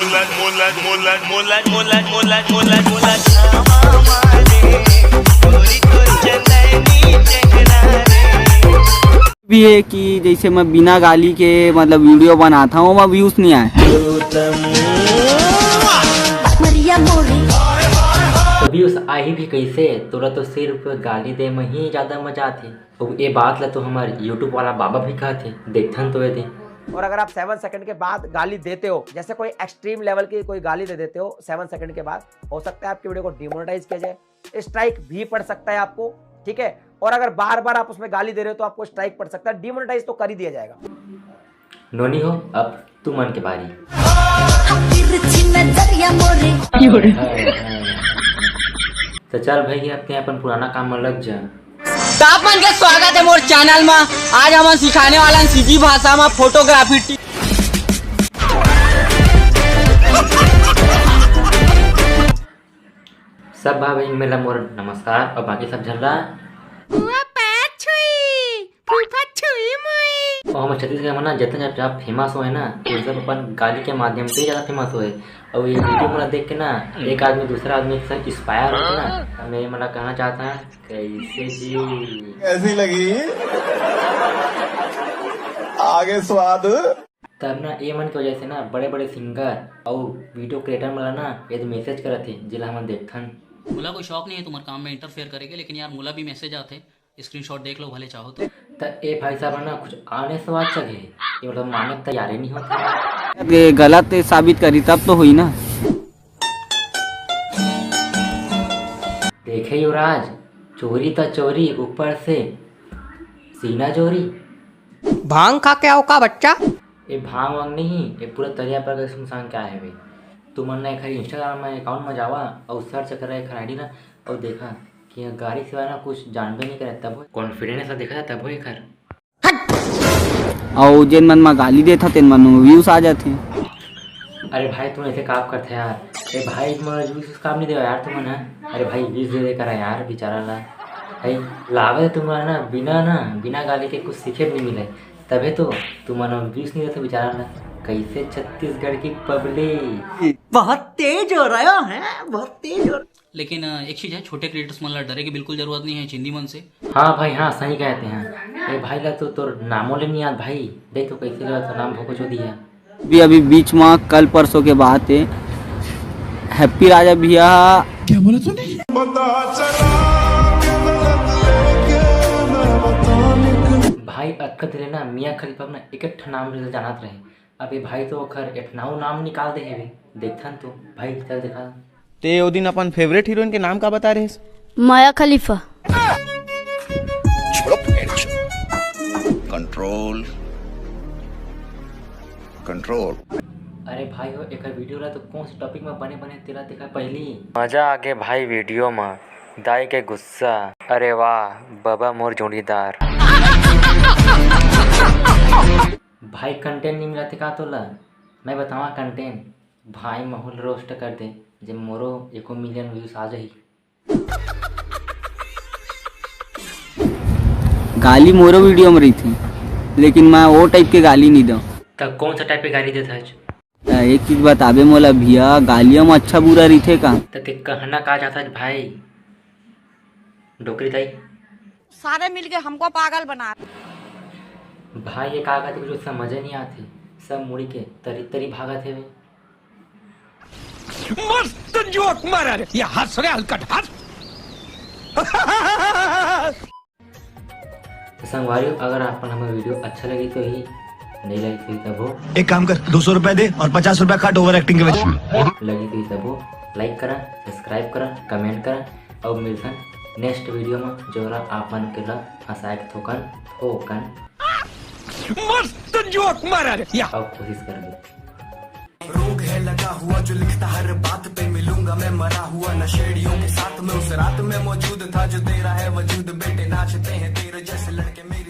भी है कि जैसे मैं बिना गाली के मतलब वीडियो बनाता हूँ वहाँ व्यूज नहीं आए। व्यूज आई भी कैसे तोरा तो सिर्फ गाली दे में ही ज्यादा मजा आती। तो ये बात ला तो हमारे यूट्यूब वाला बाबा भी कहते देखथन तो थे। और अगर आप 7 सेकंड के बाद गाली देते हो, जैसे कोई एक्सट्रीम लेवल की कोई गाली दे देते हो 7 सेकंड के बाद, हो सकता है आपकी वीडियो को डिमोनेटाइज किया जाए, स्ट्राइक भी पड़ सकता है आपको, ठीक है। और अगर बार बार आप उसमें गाली दे रहे हो तो आपको स्ट्राइक पड़ सकता है, डिमोनेटाइज तो कर ही दिया जाएगा। नोनी हो अब तू मन के बारी। तो चल भाई अपने अपन पुराना काम में लग जा। आप मन के स्वागत है मोर चैनल में। आज हम सिखाने वाला सीधी भाषा में फोटोग्राफी। सब भाई मेरा मोर नमस्कार और बाकी सब झल रहा है। और हम छत्तीसगढ़ में ना जितना जब फेमस हुए ना तो सब अपन गाली के माध्यम से ज़्यादा फेमस हुए। और ये वीडियो मेरा देख के ना एक आदमी दूसरा आदमी के साथ इंस्पायर होता ना। मैं मतलब कहना चाहता है कैसे जी कैसी लगी आगे स्वाद। तब ना ये मन की वजह से ना बड़े बड़े सिंगर और वीडियो क्रिएटर मला ना ये मैसेज करे थे जिला हम देखथन। मुला कोई शौक नहीं है तुम्हारे काम में इंटरफेयर करेंगे, लेकिन यार मुला भी मैसेज आते स्क्रीनशॉट देख लो भले चाहो तो। ए भाई साहब ना कुछ आने से बात चले ये मतलब मानने की तैयारी नहीं होती। ये गलत साबित करी तब तो हुई ना। देखे युवराज चोरी तो चोरी ऊपर से सीना चोरी। भांग खा के आओ का बच्चा। ये भांग वांग नहीं ये पूरा तरिया पर सुनसान क्या है भाई। तू मन ना खरी इंस्टाग्राम में अकाउंट में जावा और सर्च करा एक आईडी ना और देखा कि गाड़ी सिवा ना कुछ जानबे नहीं करे तब कॉन्फिडेंस से देखा तब वो खर। और जिन मन में गाली देता तेन मन में व्यूज आ जाते। अरे भाई तुम ऐसे काम करते यार। अरे भाई व्यूज काम नहीं देगा यार तुम ना। अरे भाई व्यूज दे करा यार बेचारा ला भाई लावे तुम्हारा ना बिना गाली के कुछ सीखे नहीं मिले तभी तो तुम्हारा व्यूज नहीं देते बेचारा ला। कैसे छत्तीसगढ़ की पब्लिक बहुत तेज हो रहा है, बहुत तेज हो। लेकिन एक चीज है, छोटे क्रिएटर्स मन ला डरे की बिल्कुल जरूरत नहीं है, चिंदी मन से। हाँ भाई हाँ सही कहते हैं। अरे भाई ला तो नामों ले नहीं याद भाई देख तो कैसे लगा तो नाम भोको जो दिया। अभी बीच में कल परसों के बात है हैप्पी राजा भैया। क्या बोला तूने? भाई अक्कत लेना मियाँ खलीफा अपना एक नाम से जानत रहे। अबे भाई तो खर एटनाऊ नाम निकाल दे है देखथन तो भाई चल देखा। ते ओ दिन अपन फेवरेट हीरोइन के नाम का बता रहे? Mia Khalifa. Control control. अरे भाई हो एक वीडियो ला तो कौन से टॉपिक में बने तेरा देखा पहली मजा आगे भाई वीडियो में दाई के गुस्सा। अरे वाह बाबा मोर जोड़ीदार। भाई कंटेंट नहीं मिला का तो ला मैं बतावा कंटेंट भाई माहौल रोस्ट कर दे जब मोरो 1 मिलियन व्यूज आ जाही। गाली मोरो वीडियो में रही थी लेकिन मैं वो टाइप के गाली नहीं दूँ। तब कौन सा टाइप के गाली देता है? एक चीज बताबे मोला भैया गालियों में अच्छा बुरा रही थे का तो कहना कहा जाता है भाई डोकरी ताई सारे मिलके हमको पागल बना। भाई ये कागज कुछ समझ नहीं आती सब मुड़ी के तरी तरी भागत है। मस्त जोक मारा रे ये हंस रे हलकट हंस। संगवारी अगर आप हमें वीडियो अच्छा लगी तो ही नहीं लगी तो ही तब हो एक काम कर 200 रुपए दे और 50 रुपए काट ओवर एक्टिंग के वजह। लगी तो ही तब हो लाइक करा सब्सक्राइब करा कमेंट करा और मिलता नेक्स्ट वीडियो में जो आप मन के हंसाए थोकन मस्त जोक मारा रे और कोशिश कर रोग है लगा हुआ जो लिखता हर बात पे मिलूंगा मैं मरा हुआ नशेड़ियों के साथ में उस रात में मौजूद था जो तेरा है वजूद बेटे नाचते हैं तेरे जैसे लड़के मेरी